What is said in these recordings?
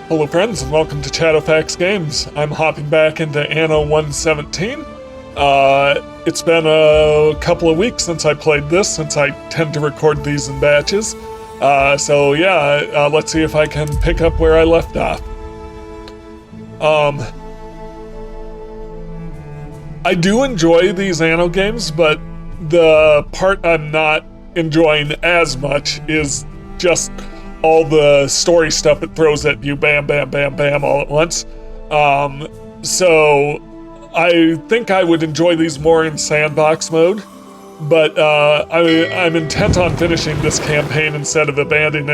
Hello friends and welcome to Chadowfax Games. I'm hopping back into Anno 117. It's been a couple of weeks since I played this, since I tend to record these in batches. Let's see if I can pick up where I left off. I do enjoy these Anno games, but the part I'm not enjoying as much is just all the story stuff it throws at you, bam, bam, bam, bam, all at once. So I think I would enjoy these more in sandbox mode, but I'm intent on finishing this campaign instead of abandoning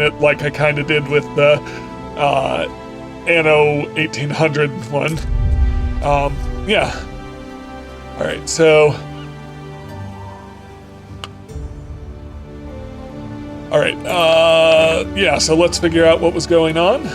it like I kind of did with the Anno 1800 one. Yeah. All right, so. All right, yeah, so let's figure out what was going on.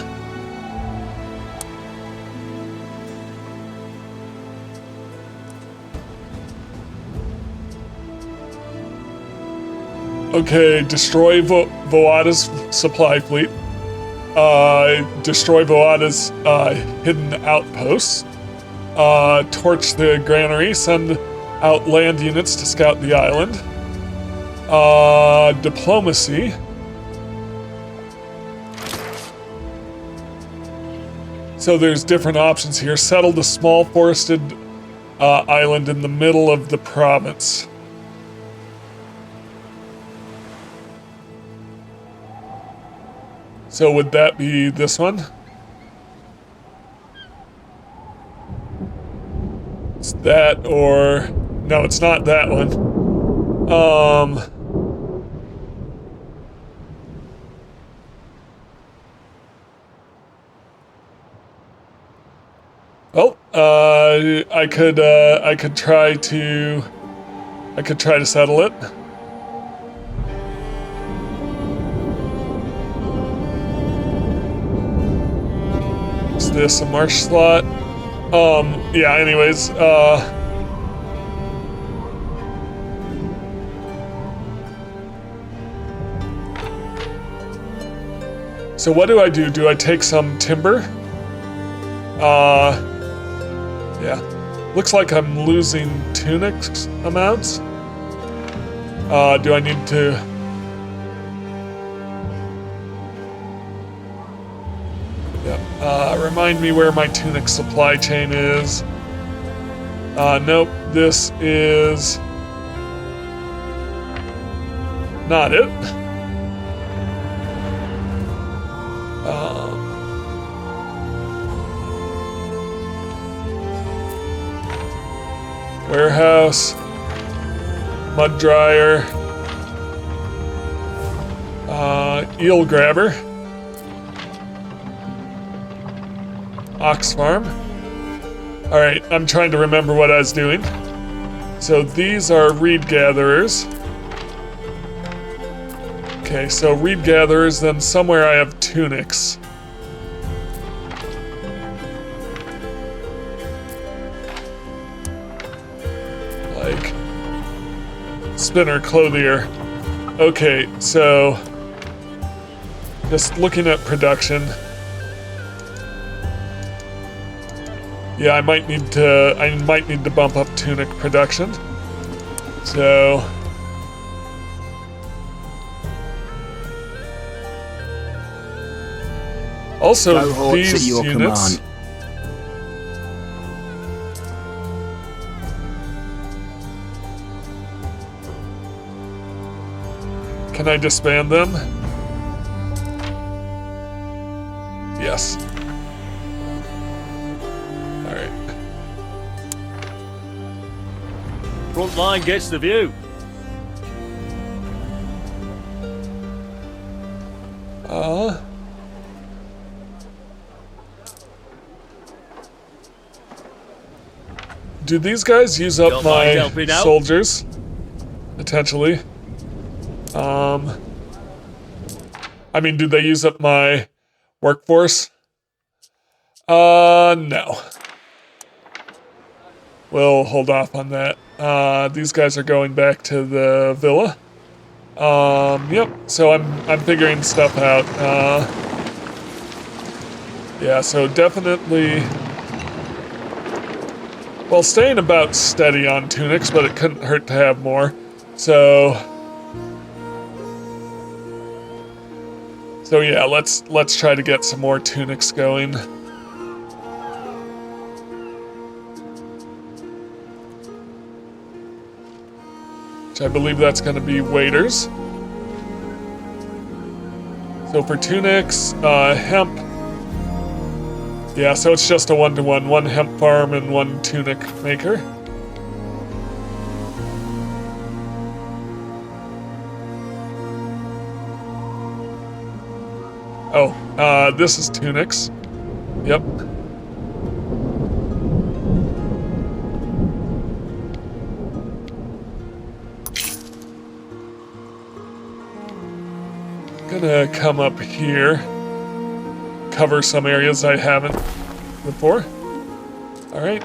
Okay, destroy Voada's supply fleet. Destroy Voada's hidden outposts. Torch the granary, send out land units to scout the island. Diplomacy. So there's different options here. Settle the small forested island in the middle of the province. So would that be this one? It's that or... No, it's not that one. Well, I could try to settle it. Is this a marsh slot? Yeah, anyways, so what do? Do I take some timber? Yeah. Looks like I'm losing tunic amounts. Do I need to... Yeah. Remind me where my tunic supply chain is. Nope. This is... not it. Warehouse, mud dryer, eel grabber, ox farm. All right, I'm trying to remember what I was doing. So these are reed gatherers. Okay, so reed gatherers, then somewhere I have tunics. Spinner clothier. Okay, so just looking at production. Yeah, I might need to bump up tunic production. So also these units. Command. Can I disband them? Yes. All right. Front line gets the view. Do these guys use up my soldiers? Potentially. I mean, do they use up my workforce? No. We'll hold off on that. These guys are going back to the villa. Yep, so I'm figuring stuff out. Yeah, so definitely... Well, staying about steady on tunics, but it couldn't hurt to have more. So yeah, let's try to get some more tunics going. Which I believe that's going to be waiters. So for tunics, hemp. Yeah, so it's just a 1-to-1, one hemp farm and one tunic maker. Oh, this is tunics. Yep. Gonna come up here, cover some areas I haven't before. All right,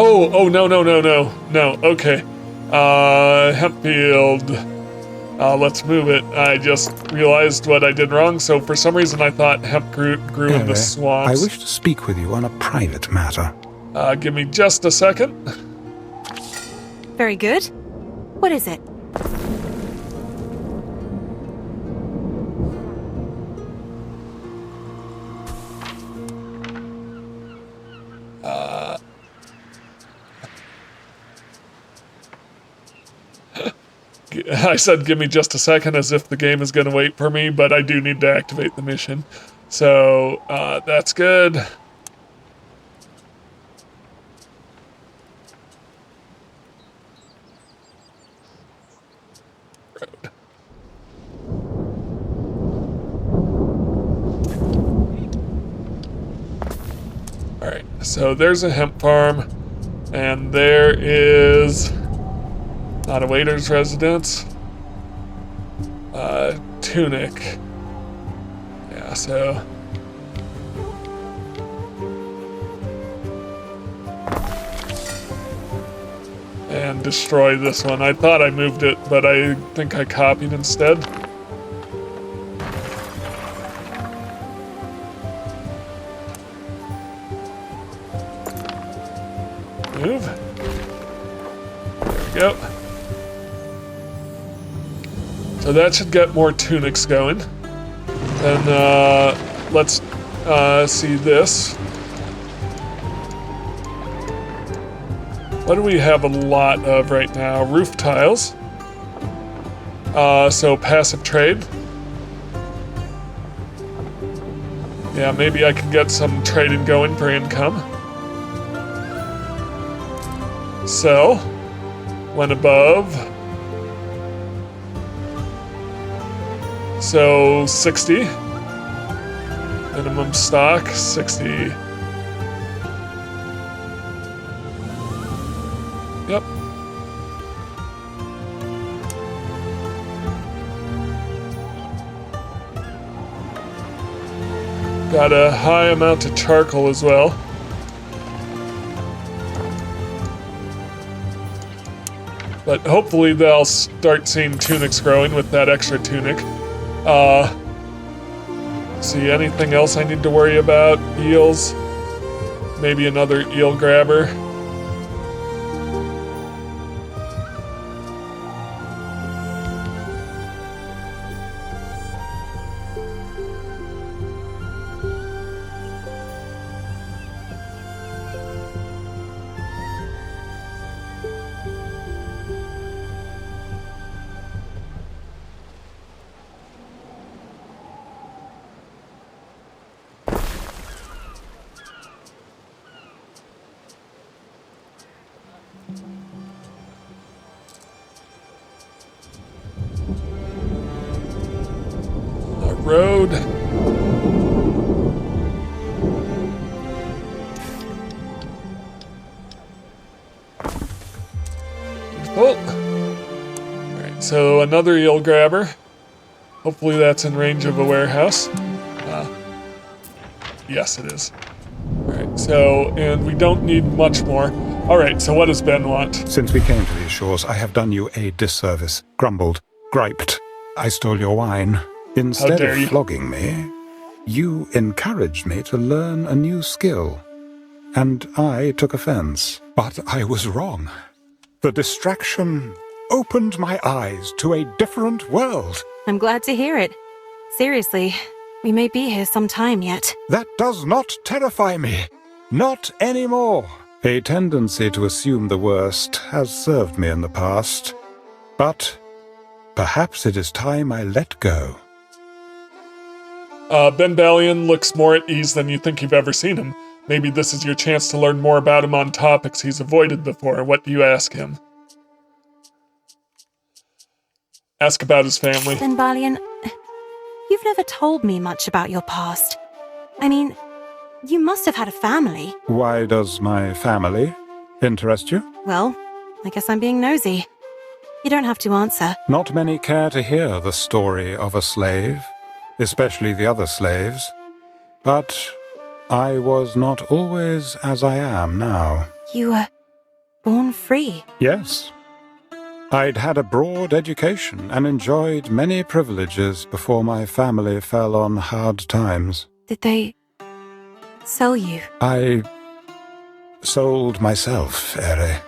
Oh, no, okay. Hemp field. Let's move it. I just realized what I did wrong, so for some reason I thought hemp grew in the swamps. I wish to speak with you on a private matter. Give me just a second. Very good. What is it? I said give me just a second as if the game is going to wait for me, but I do need to activate the mission. So, that's good. Road. Alright, so there's a hemp farm, and there is... not a waiter's residence. Tunic. Yeah, so... and destroy this one. I thought I moved it, but I think I copied instead. Move. There we go. So that should get more tunics going. Then let's see this. What do we have a lot of right now? Roof tiles. So passive trade. Yeah, maybe I can get some trading going for income. Sell. When above. So 60. Minimum stock, 60. Yep. Got a high amount of charcoal as well. But hopefully they'll start seeing tunics growing with that extra tunic. See, anything else I need to worry about? Eels. Maybe another eel grabber. Road. Oh. Alright, so another eel grabber. Hopefully that's in range of a warehouse. Yes, it is. Alright, so, and we don't need much more. Alright, so what does Ben want? Since we came to these shores, I have done you a disservice, grumbled, griped. I stole your wine. Instead dare of you. flogging me, you encouraged me to learn a new skill. And I took offense. But I was wrong. The distraction opened my eyes to a different world. I'm glad to hear it. Seriously, we may be here some time yet. That does not terrify me. Not anymore. A tendency to assume the worst has served me in the past. But perhaps it is time I let go. Ben Ballion looks more at ease than you think you've ever seen him. Maybe this is your chance to learn more about him on topics he's avoided before. What do you ask him? Ask about his family. Ben Ballion, you've never told me much about your past. I mean, you must have had a family. Why does my family interest you? Well, I guess I'm being nosy. You don't have to answer. Not many care to hear the story of a slave, especially the other slaves. But I was not always as I am now. You were born free. Yes. I'd had a broad education and enjoyed many privileges before my family fell on hard times. Did they sell you? I sold myself, Ere.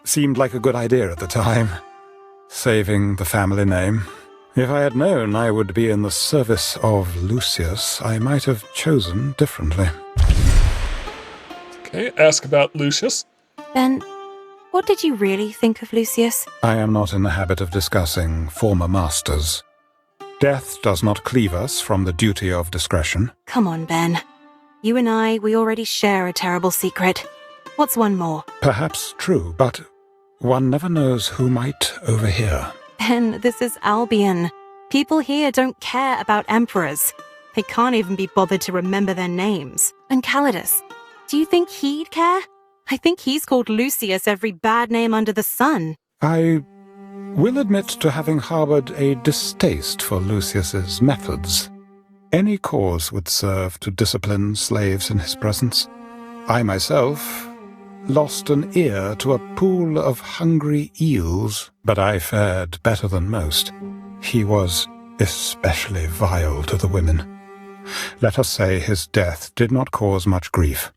Seemed like a good idea at the time, saving the family name. If I had known I would be in the service of Lucius, I might have chosen differently. Okay, ask about Lucius. Ben, what did you really think of Lucius? I am not in the habit of discussing former masters. Death does not cleave us from the duty of discretion. Come on, Ben. You and I, we already share a terrible secret. What's one more? Perhaps true, but one never knows who might overhear. Ben, this is Albion. People here don't care about emperors. They can't even be bothered to remember their names. And Calidus, do you think he'd care? I think he's called Lucius every bad name under the sun. I will admit to having harbored a distaste for Lucius's methods. Any cause would serve to discipline slaves in his presence. I myself lost an ear to a pool of hungry eels, but I fared better than most. He was especially vile to the women. Let us say his death did not cause much grief.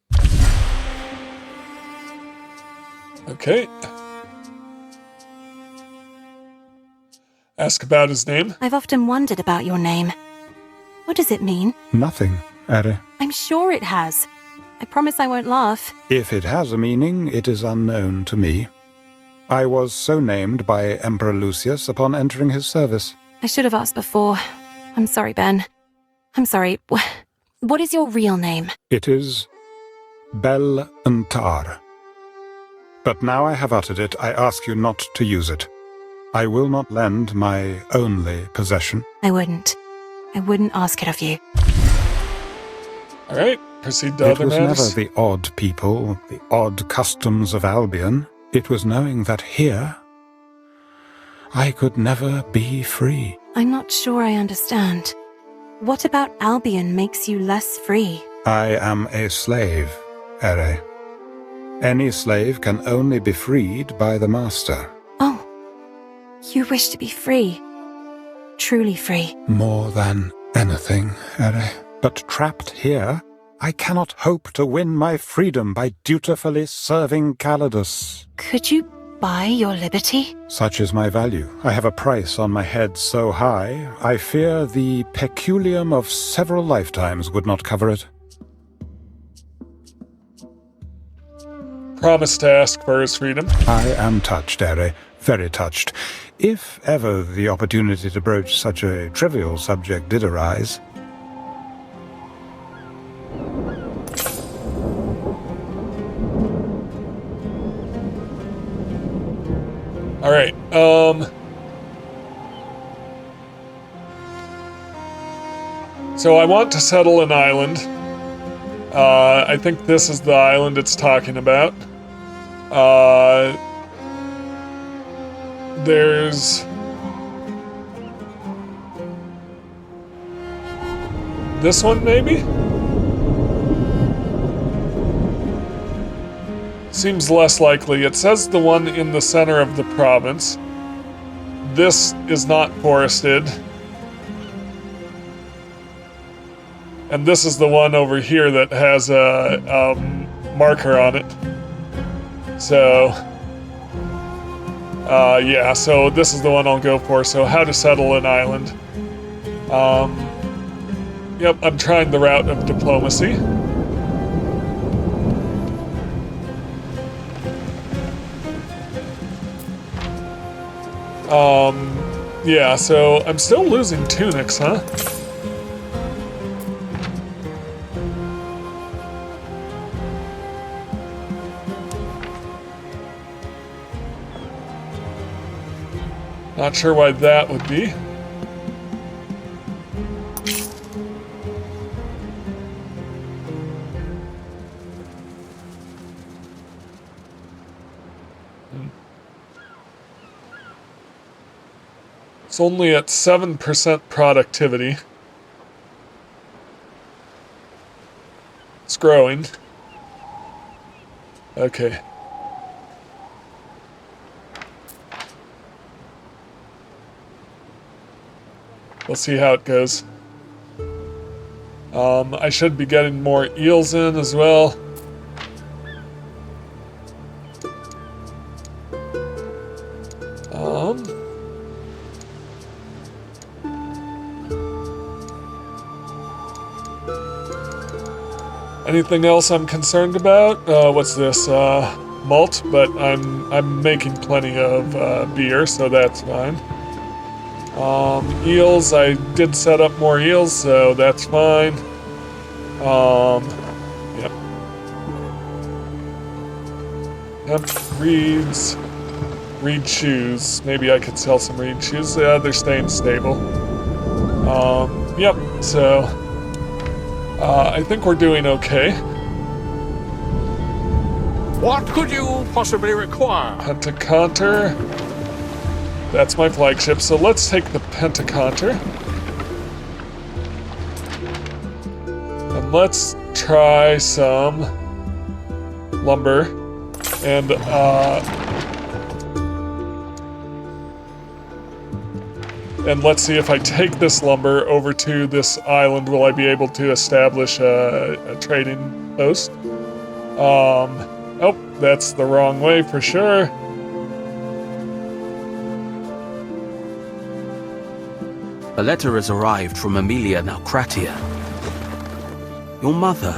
Okay. Ask about his name. I've often wondered about your name. What does it mean? Nothing, Ere. I'm sure it has. I promise I won't laugh. If it has a meaning, it is unknown to me. I was so named by Emperor Lucius upon entering his service. I should have asked before. I'm sorry, Ben. I'm sorry. What is your real name? It is Bel Antar. But now I have uttered it, I ask you not to use it. I will not lend my only possession. I wouldn't. I wouldn't ask it of you. Alright, proceed to It other was matters. never the odd people, the odd customs of Albion. It was knowing that here I could never be free. I'm not sure I understand. What about Albion makes you less free? I am a slave, Ere. Any slave can only be freed by the master. Oh, you wish to be free. Truly free. More than anything, Ere. But trapped here, I cannot hope to win my freedom by dutifully serving Calidus. Could you buy your liberty? Such is my value. I have a price on my head so high, I fear the peculium of several lifetimes would not cover it. Promise to ask for his freedom. I am touched, Ere, very touched. If ever the opportunity to broach such a trivial subject did arise. Alright, so I want to settle an island. I think this is the island it's talking about. There's this one, maybe? Seems less likely. It says the one in the center of the province. This is not forested. And this is the one over here that has a marker on it. So, yeah, so this is the one I'll go for. So how to settle an island. Yep, I'm trying the route of diplomacy. Yeah, so I'm still losing tunics, huh? Not sure why that would be. It's only at 7% productivity. It's growing. Okay. We'll see how it goes. I should be getting more eels in as well. Anything else I'm concerned about? What's this? Malt, but I'm making plenty of beer, so that's fine. Eels, I did set up more eels, so that's fine. Yep. Yep, reeds. Reed shoes. Maybe I could sell some reed shoes. Yeah, they're staying stable. Yep, so... I think we're doing okay. What could you possibly require? Pentaconter. That's my flagship, so let's take the Pentaconter. And let's try some lumber. And let's see if I take this lumber over to this island, will I be able to establish a trading post? Oh, that's the wrong way for sure. A letter has arrived from Amelia Nalcratia. Your mother,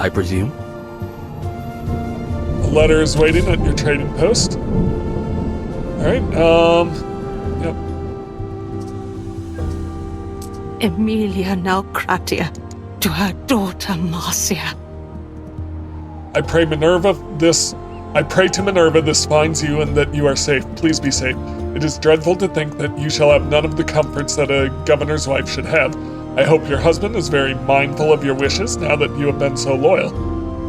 I presume? A letter is waiting at your trading post. Alright, yep. Emilia Nalcratia to her daughter Marcia. I pray to Minerva this finds you and that you are safe. Please be safe. It is dreadful to think that you shall have none of the comforts that a governor's wife should have. I hope your husband is very mindful of your wishes now that you have been so loyal.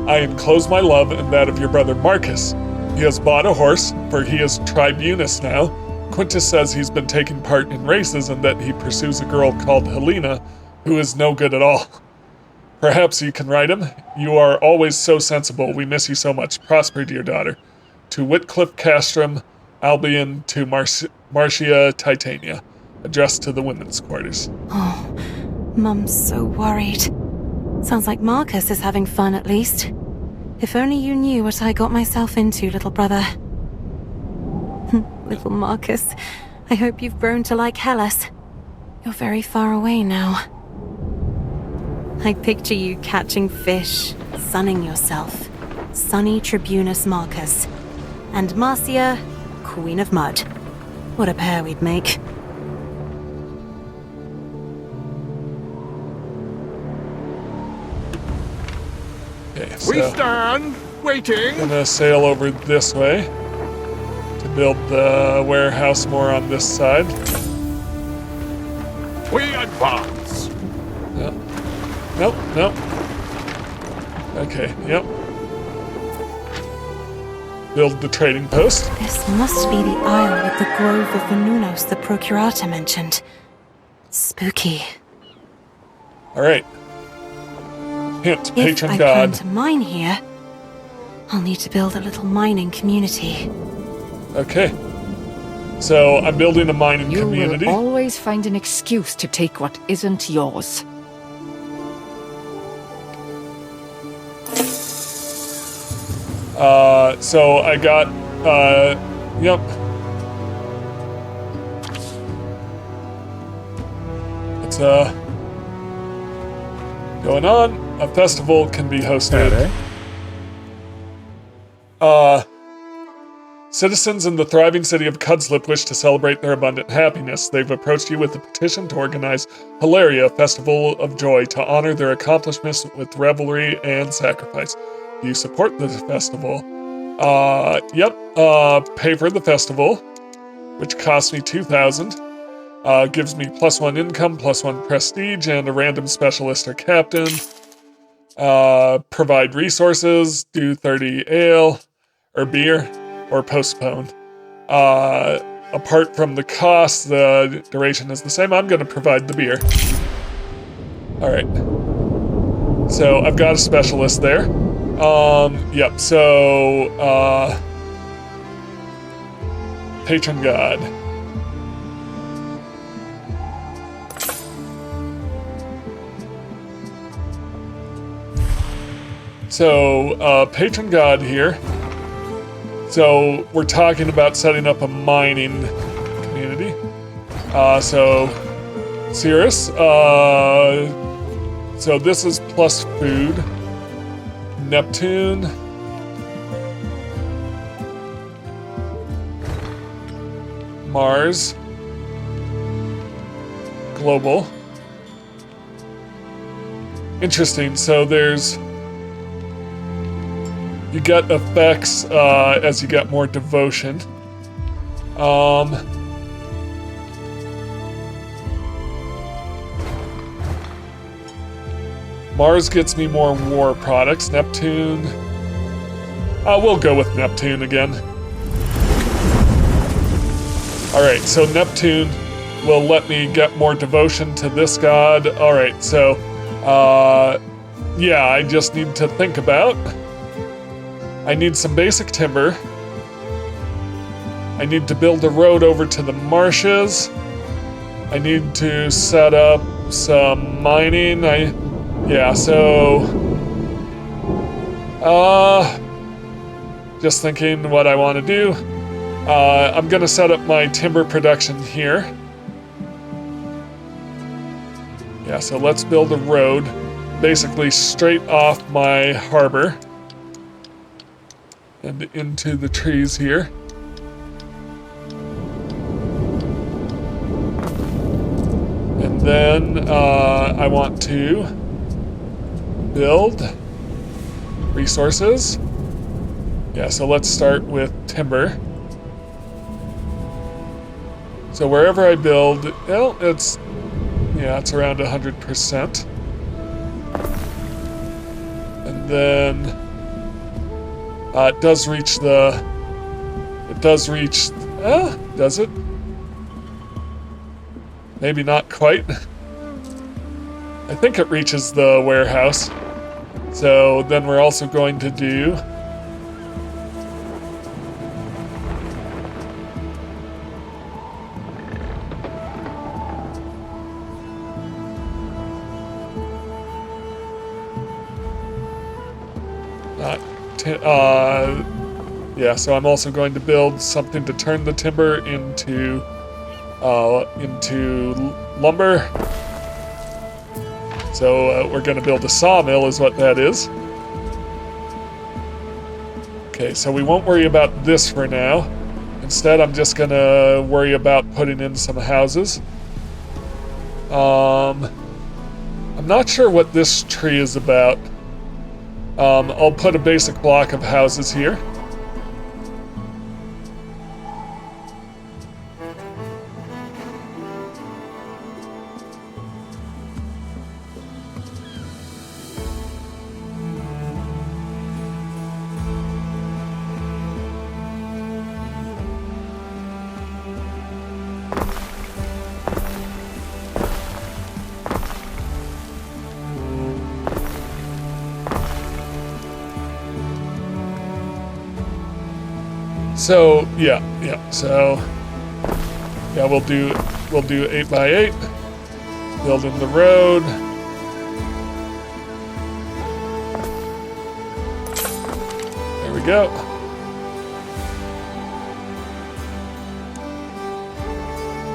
I enclose my love and that of your brother Marcus. He has bought a horse, for he is tribunus now. Quintus says he's been taking part in races and that he pursues a girl called Helena, who is no good at all. Perhaps you can write him. You are always so sensible. We miss you so much. Prosper, dear daughter. To Whitcliffe Castrum, Albion, to Marcia Titania. Addressed to the women's quarters. Oh, Mum's so worried. Sounds like Marcus is having fun at least. If only you knew what I got myself into, little brother. Little Marcus, I hope you've grown to like Hellas. You're very far away now. I picture you catching fish, sunning yourself. Sunny Tribunus Marcus. And Marcia, Queen of Mud. What a pair we'd make. Okay, so We stand, waiting. I'm gonna sail over this way to build the warehouse more on this side. We advance. Yep. Nope, nope. Okay, yep. Build the trading post. This must be the isle with the grove of Venunos the Procurator mentioned. Spooky. Alright. Hint, If patron I god. plan to mine here, I'll need to build a little mining community. Okay. So I'm building a mining You community. will always find an excuse to take what isn't yours. So I got, yep. It's, going on. A festival can be hosted. Citizens in the thriving city of Cudslip wish to celebrate their abundant happiness. They've approached you with a petition to organize Hilaria, a festival of joy, to honor their accomplishments with revelry and sacrifice. Do you support the festival? Yep. Pay for the festival, which costs me 2,000. Gives me +1 income, +1 prestige, and a random specialist or captain. Provide resources, do 30 ale, or beer, or postpone. Apart from the cost, the duration is the same. I'm gonna provide the beer. Alright. So, I've got a specialist there. Yep, so, Patron God. So, Patron God here. So, we're talking about setting up a mining community. So, Cirrus, so this is plus food. Neptune. Mars. Global. Interesting, so there's... You get effects as you get more devotion. Mars gets me more war products. Neptune... we'll go with Neptune again. Alright, so Neptune will let me get more devotion to this god. Alright, so... yeah, I just need to think about... I need some basic timber. I need to build a road over to the marshes. I need to set up some mining. Yeah, so... just thinking what I want to do. I'm gonna set up my timber production here. Yeah, so let's build a road, basically straight off my harbor. And into the trees here. And then I want to build resources. Yeah, so let's start with timber. So wherever I build, well, it's around 100%. And then it does reach, does it? Maybe not quite. I think it reaches the warehouse. So then we're also going to do... yeah, so I'm also going to build something to turn the timber into lumber. So we're going to build a sawmill is what that is. Okay, so we won't worry about this for now. Instead, I'm just going to worry about putting in some houses. I'm not sure what this tree is about. I'll put a basic block of houses here. So so yeah, we'll do 8x8. Building the road. There we go.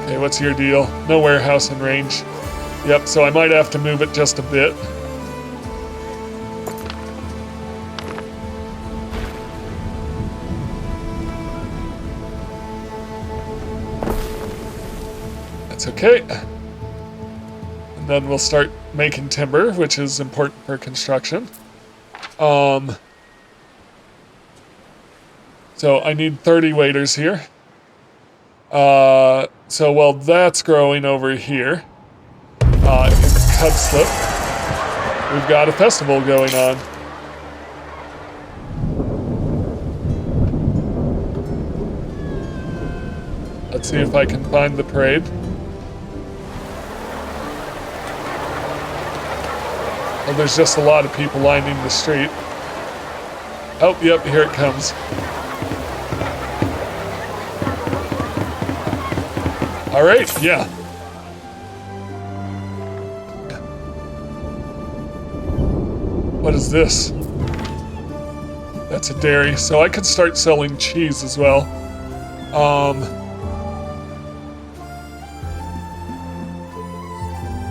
Okay, what's your deal? No warehouse in range. Yep, so I might have to move it just a bit. That's okay. And then we'll start making timber, which is important for construction. So I need 30 waiters here. So while that's growing over here, in Cudslip, we've got a festival going on. Let's see if I can find the parade. Well, there's just a lot of people lining the street. Oh, yep, here it comes. All right, yeah. What is this? That's a dairy, so I could start selling cheese as well.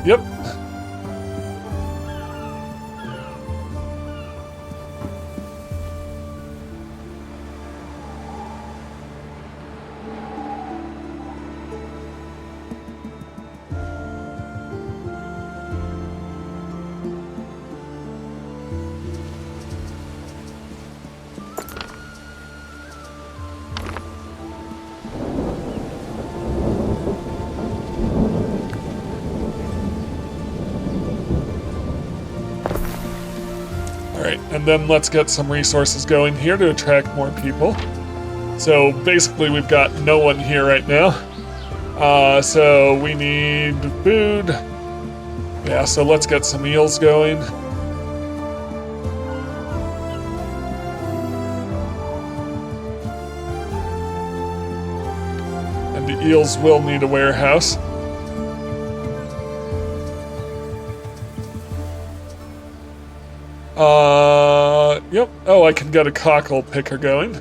Yep. And then let's get some resources going here to attract more people. So basically we've got no one here right now. So we need food. Yeah, so let's get some eels going. And the eels will need a warehouse. Yep. Oh, I can get a cockle picker going.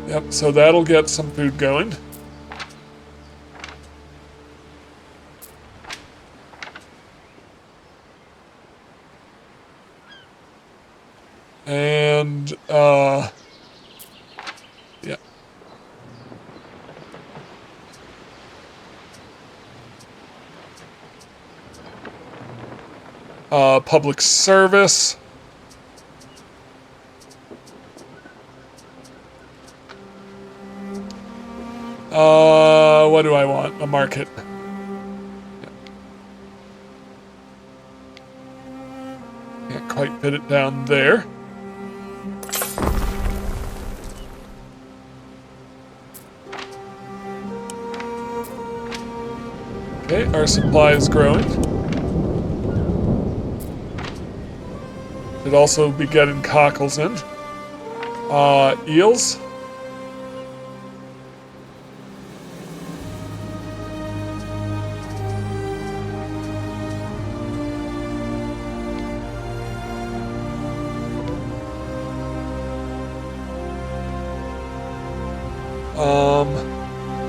Yep, so that'll get some food going. And, yeah. Public service. What do I want? A market. Can't quite fit it down there. Okay, our supply is growing. Should also be getting cockles in. Eels.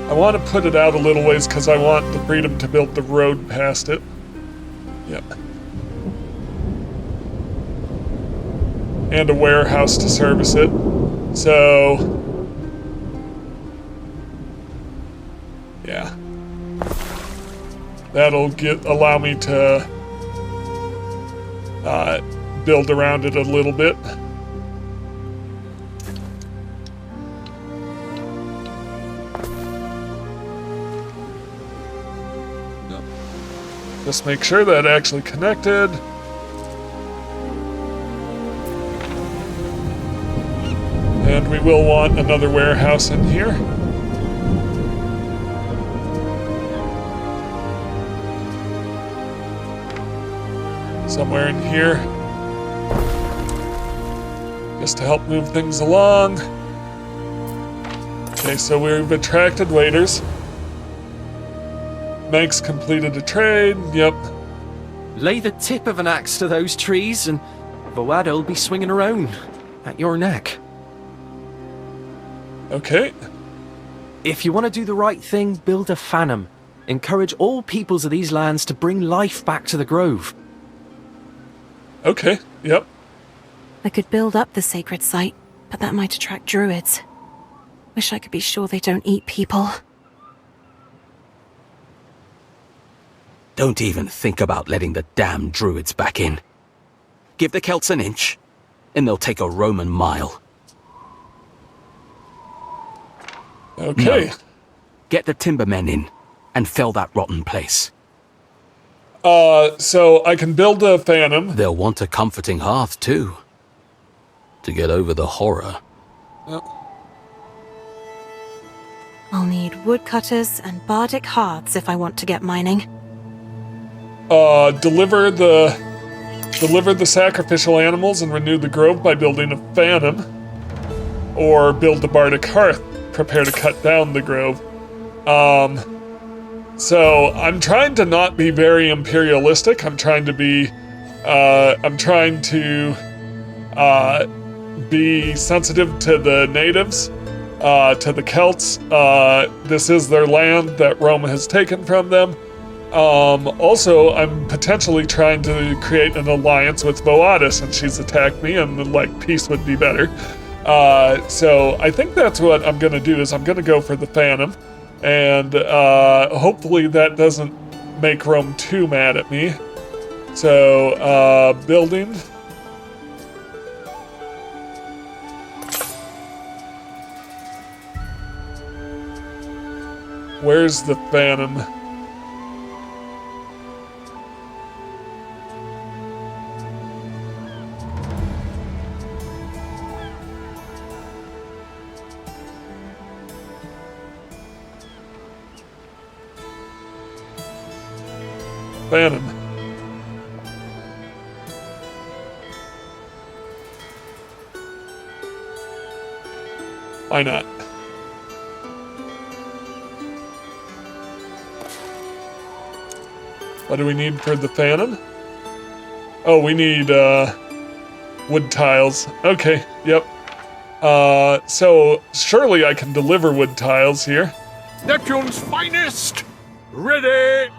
I want to put it out a little ways because I want the freedom to build the road past it. Yep. And a warehouse to service it. So, yeah. That'll allow me to build around it a little bit. Just make sure that actually connected. And we will want another warehouse in here. Somewhere in here. just to help move things along. Okay, so we've attracted waiters. Manx completed a trade, yep. Lay the tip of an axe to those trees and Voada'll be swinging her own at your neck. Okay. If you want to do the right thing, build a Phantom. Encourage all peoples of these lands to bring life back to the Grove. Okay, yep. I could build up the sacred site, but that might attract druids. Wish I could be sure they don't eat people. Don't even think about letting the damn druids back in. Give the Celts an inch, and they'll take a Roman mile. Okay. No. Get the timbermen in, and fell that rotten place. So I can build a Phantom. They'll want a comforting hearth, too. To get over the horror. Yep. I'll need woodcutters and bardic hearths if I want to get mining. Deliver the sacrificial animals and renew the grove by building a Phantom. Or build the bardic hearth. Prepare to cut down the grove. So I'm trying to not be very imperialistic. I'm trying to be be sensitive to the natives, to the Celts. This is their land that Rome has taken from them. Also, I'm potentially trying to create an alliance with Voadis, and she's attacked me, and like peace would be better. So I think that's what I'm gonna do. Is I'm gonna go for the Phantom, and hopefully that doesn't make Rome too mad at me. So building. Where's the Phantom? Phantom. Why not? What do we need for the Phantom? Oh, we need wood tiles. Okay, yep. So surely I can deliver wood tiles here. Neptune's finest! Ready!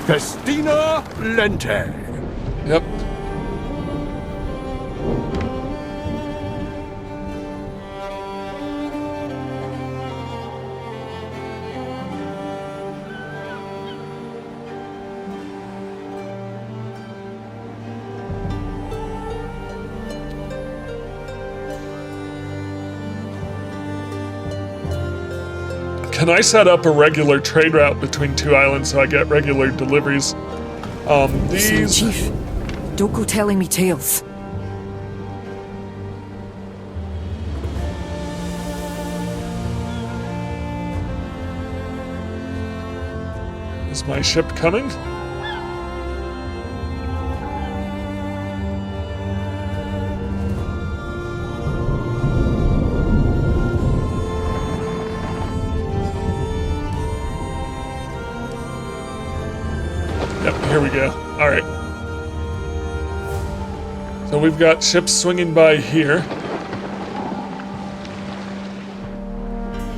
Festina Lente. Yep. Can I set up a regular trade route between two islands so I get regular deliveries? These... Chief, don't go telling me tales. Is my ship coming? Yep, here we go. Alright. So we've got ships swinging by here.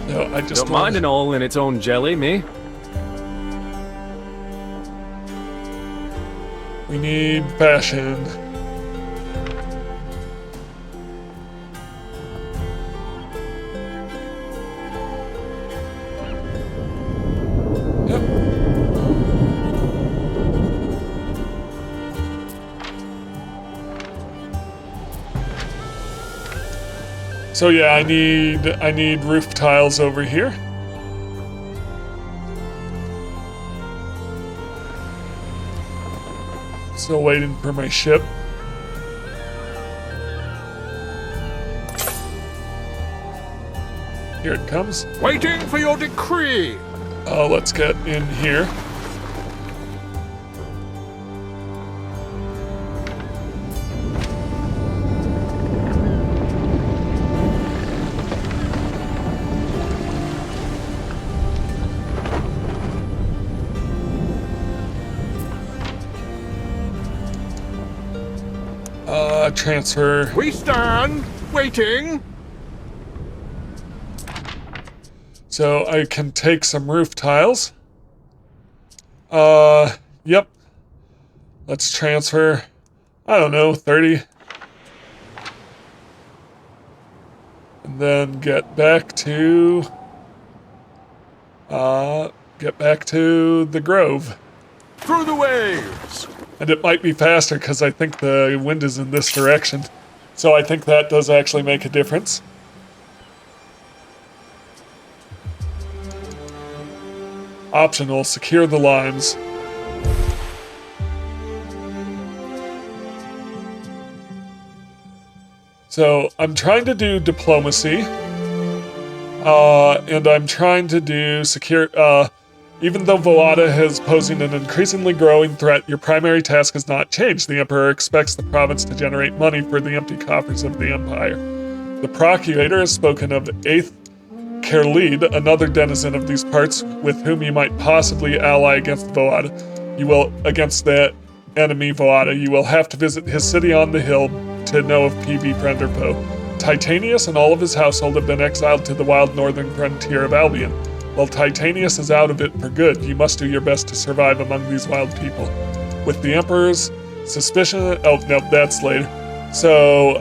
So I just Don't mind an all in its own jelly, me. We need fashion. Yep. So yeah, I need roof tiles over here. Still waiting for my ship. Here it comes. Waiting for your decree. Let's get in here. Transfer. We stand, waiting. So I can take some roof tiles. Yep. Let's transfer, I don't know, 30. And then get back to the grove. Through the waves. And it might be faster because I think the wind is in this direction. So I think that does actually make a difference. Optional, secure the limes. So I'm trying to do diplomacy. And I'm trying to do secure, even though Voada is posing an increasingly growing threat, your primary task has not changed. The Emperor expects the province to generate money for the empty coffers of the Empire. The Procurator has spoken of 8th Kerlead, another denizen of these parts, with whom you might possibly ally against Voada. Against the enemy Voada, you will have to visit his city on the hill to know if PB friend or foe. Titanius and all of his household have been exiled to the wild northern frontier of Albion. While Titanius is out of it for good, you must do your best to survive among these wild people. With the Emperor's suspicion... Oh, no, that's later. So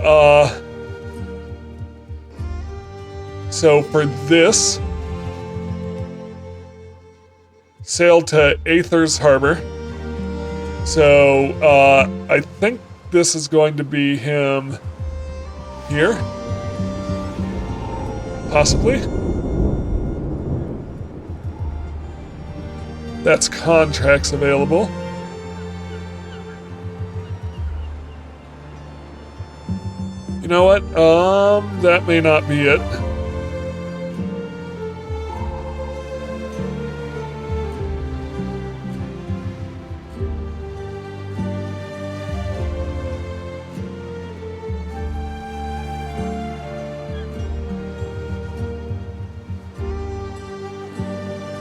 for this... Sail to Aether's Harbor. So, I think this is going to be him... here? Possibly? That's contracts available. You know what? That may not be it.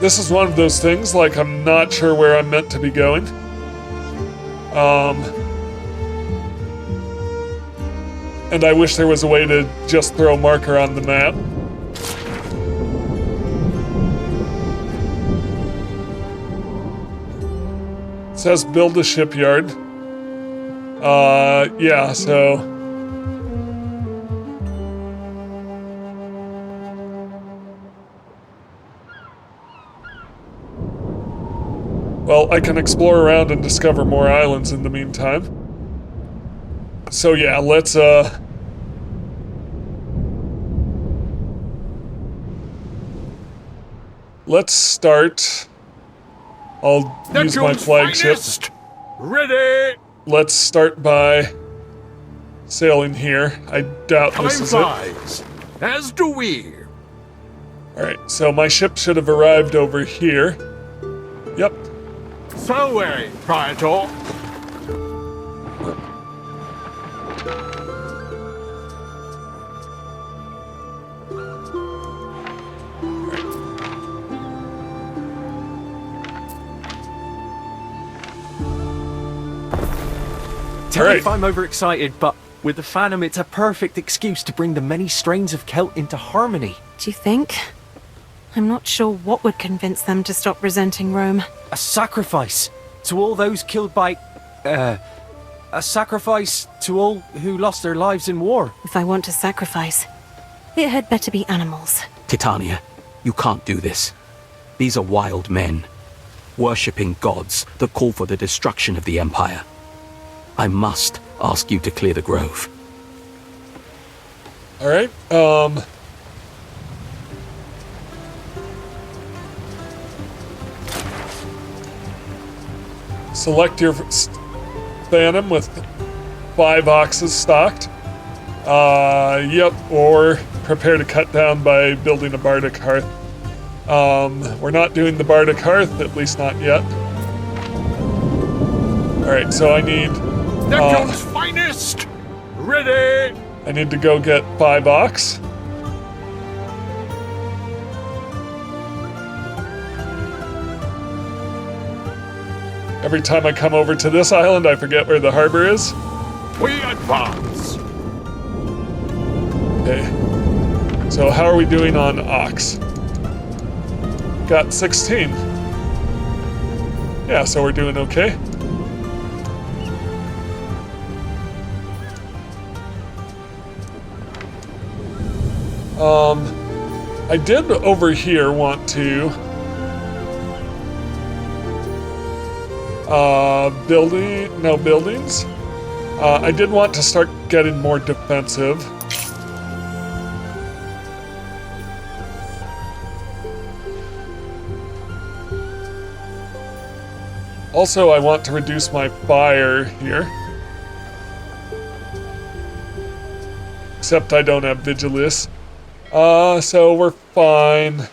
This is one of those things, like I'm not sure where I'm meant to be going. And I wish there was a way to just throw a marker on the map. It says build a shipyard. Yeah, so... Well, I can explore around and discover more islands in the meantime. So yeah, let's start. I'll use my flagship. Finest. Ready. Let's start by sailing here. I doubt this is it. Flies. As do we. Alright, so my ship should have arrived over here. Yep. Salve, Praetor. Tell me if I'm overexcited, but with the Phantom, it's a perfect excuse to bring the many strains of Celt into harmony. Do you think? I'm not sure what would convince them to stop resenting Rome. A sacrifice to all those killed by... a sacrifice to all who lost their lives in war. If I want to sacrifice, it had better be animals. Titania, you can't do this. These are wild men, worshipping gods that call for the destruction of the Empire. I must ask you to clear the grove. Alright, select your Phantom with 5 oxes stocked. Yep, or prepare to cut down by building a bardic hearth. We're not doing the bardic hearth, at least not yet. Alright, so I need... Neptune's finest! Ready! I need to go get 5 ox. Every time I come over to this island, I forget where the harbor is. We advance! Okay. So how are we doing on ox? Got 16. Yeah, so we're doing okay. I did over here want to buildings. I did want to start getting more defensive. Also, I want to reduce my fire here. Except I don't have Vigilus. So we're fine.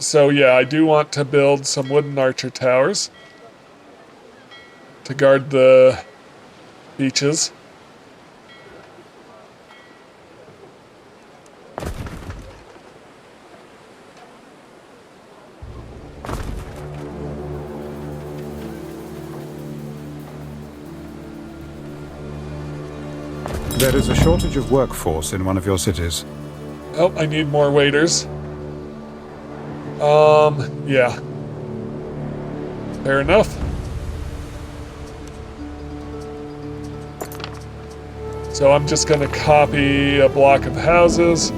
So yeah, I do want to build some wooden archer towers to guard the beaches. There is a shortage of workforce in one of your cities. Oh, I need more waiters. Yeah. Fair enough. So I'm just gonna copy a block of houses.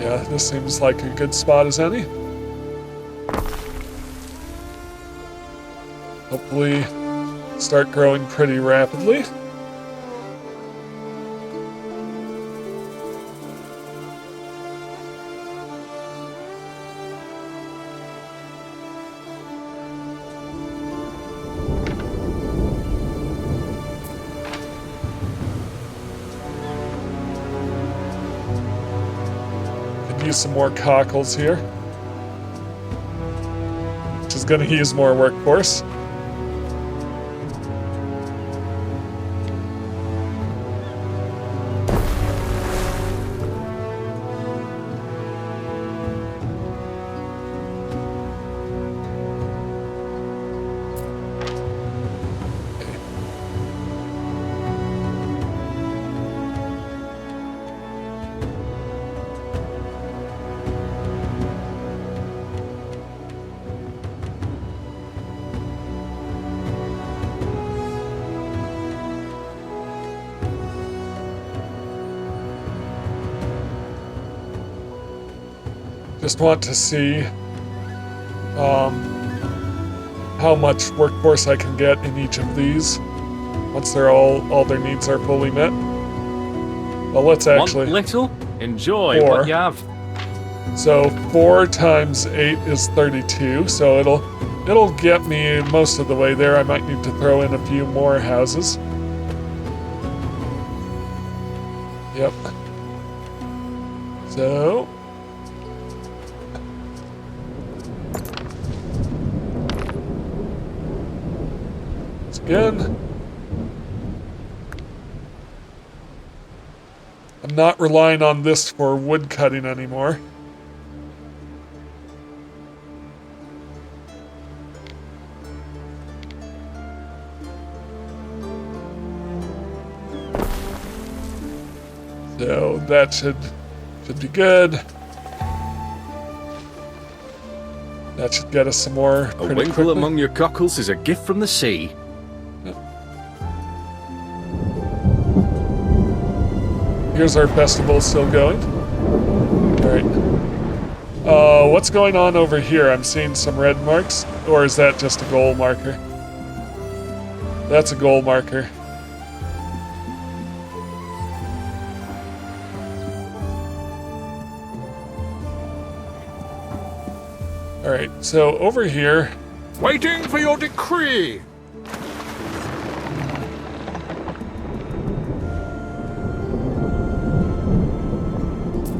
Yeah, this seems like a good spot as any. Hopefully start growing pretty rapidly. Use some more cockles here, which is going to use more workforce. Just want to see how much workforce I can get in each of these once they're all their needs are fully met. Well, let's actually... Want little? Enjoy 4. what you have. So 4 times 8 is 32, so it'll get me most of the way there. I might need to throw in a few more houses. Yep. So... Again. I'm not relying on this for wood cutting anymore. So that should be good. That should get us some more A pretty winkle quickly. among your cockles is a gift from the sea. Here's our festival still going. Alright. What's going on over here? I'm seeing some red marks. Or is that just a goal marker? That's a goal marker. Alright, so over here... Waiting for your decree.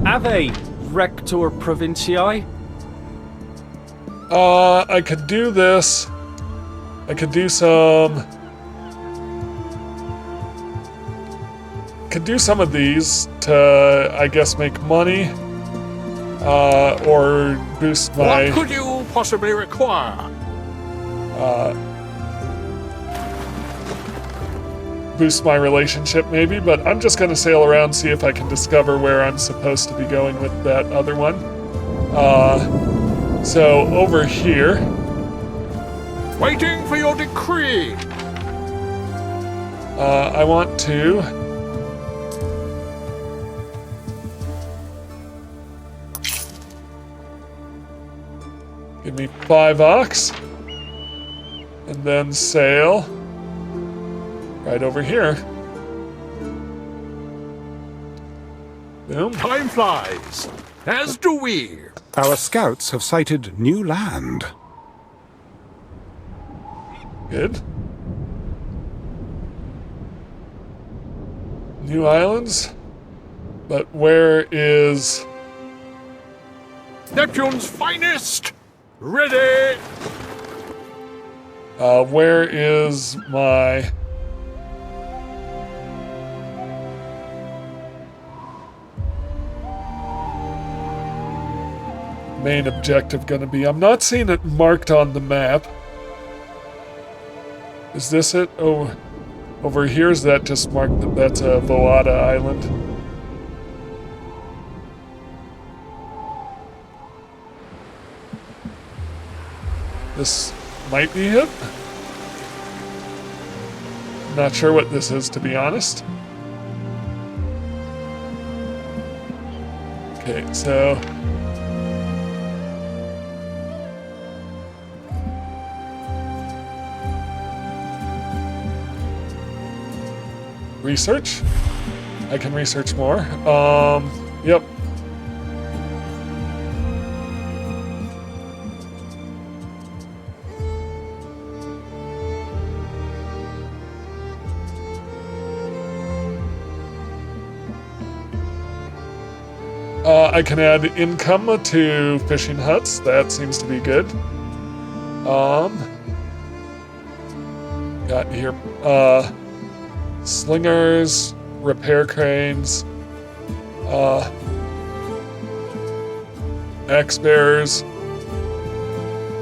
Ave, Rector Provinciae. I could do this. I could do some... Could do some of these to, I guess, make money. Or boost my... What could you possibly require? Boost my relationship, maybe, but I'm just gonna sail around, see if I can discover where I'm supposed to be going with that other one. So over here... Waiting for your decree. I want to... Give me 5 ox. And then sail right over here. Boom. Time flies, as do we. Our scouts have sighted new land. Good. New islands? But where is... Neptune's finest. Ready. Where is my... main objective gonna be? I'm not seeing it marked on the map. Is this it? Oh, over here, is that just marked that that's a Voada island? This might be it. Not sure what this is, to be honest. Okay, so... research? I can research more. Yep. I can add income to fishing huts. That seems to be good. Got here, slingers, repair cranes, axe bearers,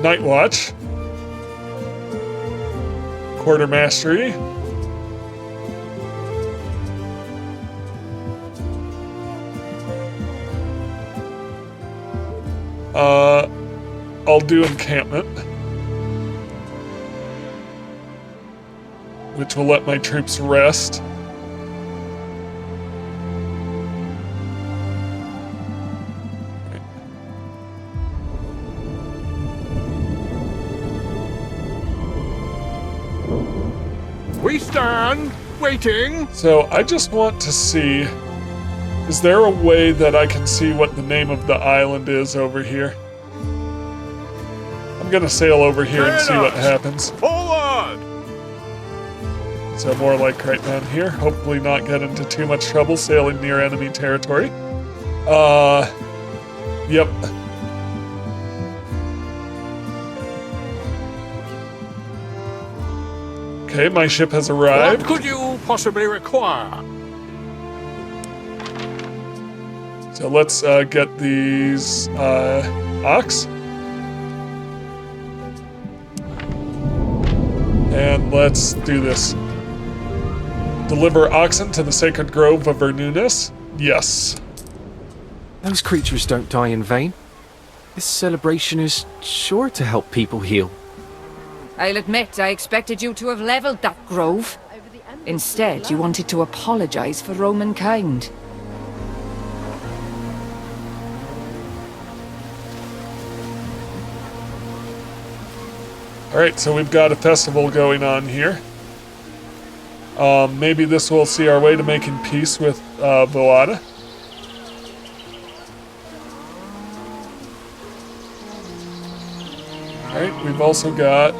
night watch, quarter mastery, I'll do encampment, which will let my troops rest. We stand, waiting. So I just want to see, is there a way that I can see what the name of the island is over here? I'm gonna sail over here and see what happens. Forward! So more like right down here. Hopefully not get into too much trouble sailing near enemy territory. Yep. Okay, my ship has arrived. What could you possibly require? So let's get these ox. And let's do this. Deliver oxen to the sacred grove of Vernunis? Yes. Those creatures don't die in vain. This celebration is sure to help people heal. I'll admit I expected you to have leveled that grove. Instead, you wanted to apologize for Roman kind. Alright, so we've got a festival going on here. Maybe this will see our way to making peace with Voada. Alright, we've also got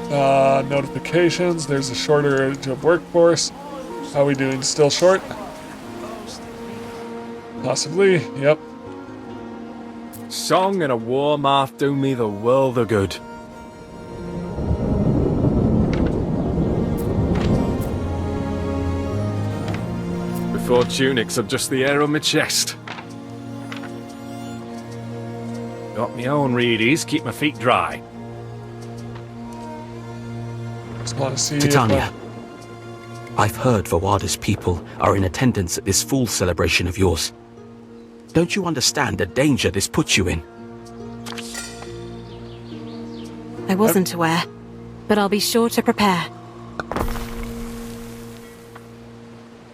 notifications. There's a shortage of workforce. How are we doing? Still short? Possibly, yep. Song and a war math do me the world of good. Before tunics are just the air on my chest. Got me own reedies, keep my feet dry. Just want to see Titania, I've heard Vawada's people are in attendance at this fool celebration of yours. Don't you understand the danger this puts you in? I wasn't aware, but I'll be sure to prepare.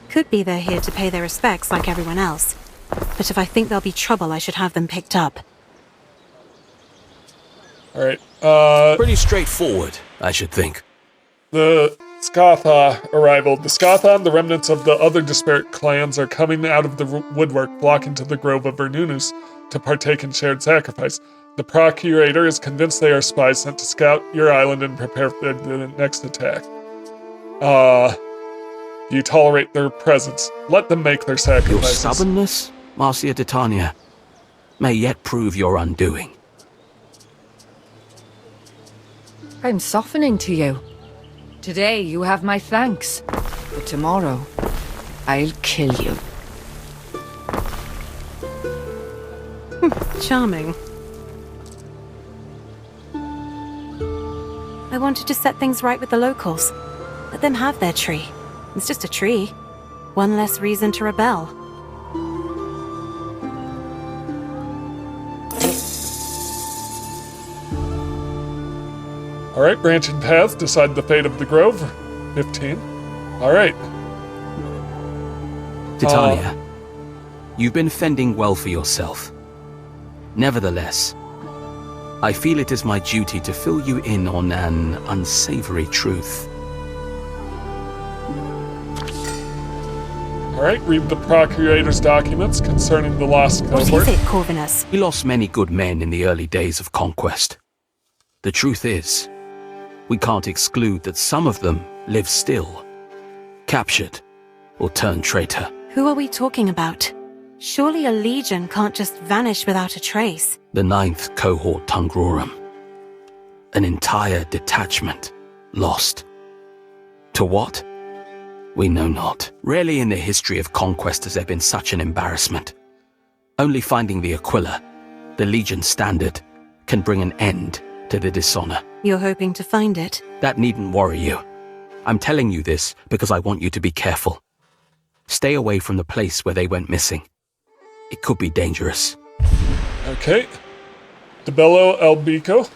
Could be they're here to pay their respects like everyone else, but if I think there'll be trouble, I should have them picked up. Alright, Pretty straightforward, I should think. the Skatha arrival. The Skatha and the remnants of the other disparate clans are coming out of the woodwork, flocking to the Grove of Vernunus to partake in shared sacrifice. The Procurator is convinced they are spies sent to scout your island and prepare for the next attack. You tolerate their presence. Let them make their Your sacrifices. stubbornness, Marcia Titania, may yet prove your undoing. I'm softening to you. Today you have my thanks, but tomorrow I'll kill you. Charming. I wanted to set things right with the locals. Let them have their tree. It's just a tree. One less reason to rebel. Alright, branching paths decide the fate of the grove. 15. Alright. Titania, you've been fending well for yourself. Nevertheless, I feel it is my duty to fill you in on an unsavory truth. Alright, read the Procurator's documents concerning the lost What cohort. is it, Corvinus? We lost many good men in the early days of conquest. The truth is, we can't exclude that some of them live still, captured or turned traitor. Who are we talking about? Surely a legion can't just vanish without a trace. The 9th cohort Tungrorum. An entire detachment lost. To what? We know not. Rarely in the history of conquest has there been such an embarrassment. Only finding the Aquila, the Legion standard, can bring an end to the dishonor. You're hoping to find it? That needn't worry you. I'm telling you this because I want you to be careful. Stay away from the place where they went missing. It could be dangerous. Okay. DeBello Albico.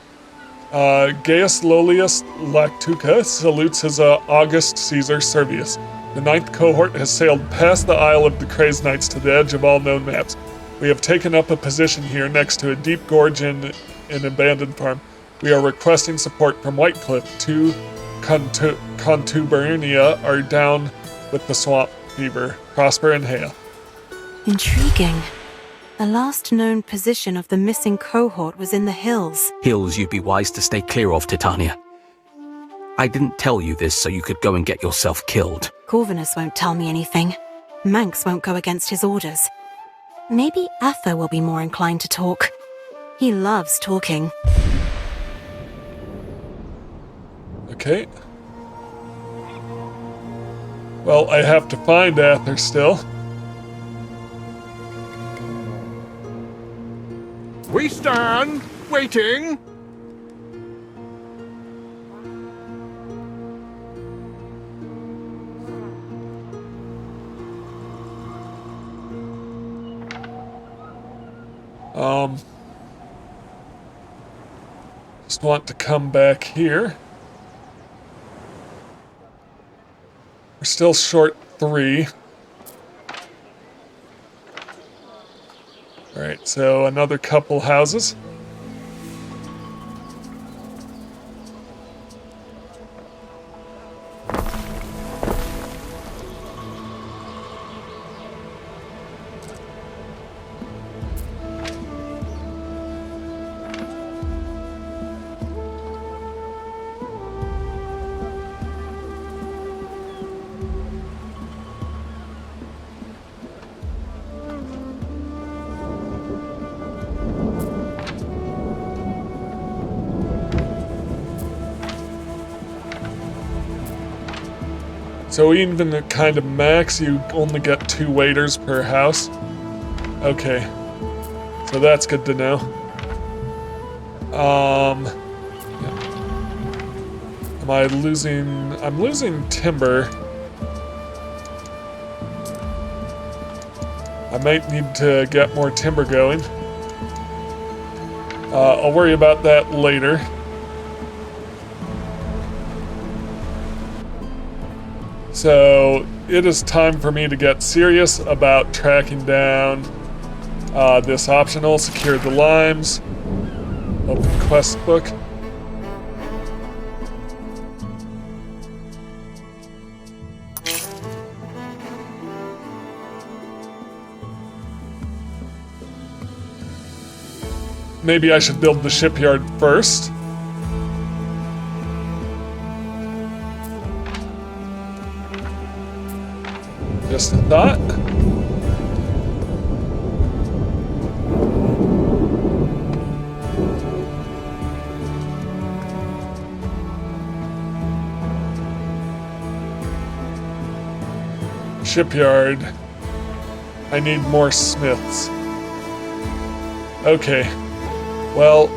Gaius Lolius Lactuca salutes his August Caesar Servius. The 9th cohort has sailed past the Isle of the Crazed Knights to the edge of all known maps. We have taken up a position here next to a deep gorge in an abandoned farm. We are requesting support from Whitecliff. 2 Contubernia are down with the swamp fever. Prosper and hail. Intriguing. The last known position of the missing cohort was in the hills. Hills you'd be wise to stay clear of, Titania. I didn't tell you this so you could go and get yourself killed. Corvinus won't tell me anything. Manx won't go against his orders. Maybe Atha will be more inclined to talk. He loves talking. Okay. Well, I have to find Ather still. We stand, waiting. Just want to come back here. We're still short 3. Alright, so another couple houses. So even at kind of max, you only get 2 waiters per house. Okay. So that's good to know. Yeah. Am I losing... I'm losing timber. I might need to get more timber going. I'll worry about that later. So it is time for me to get serious about tracking down this optional, secure the limes, open quest book. Maybe I should build the shipyard first. Just a thought. Shipyard. I need more smiths. Okay. Well,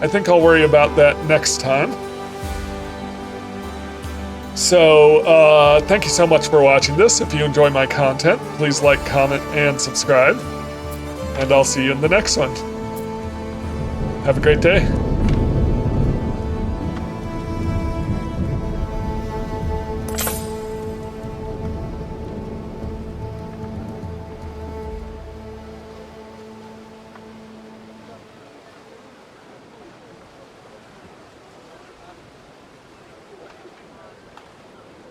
I think I'll worry about that next time. So, thank you so much for watching this. If you enjoy my content, please like, comment, and subscribe. And I'll see you in the next one. Have a great day.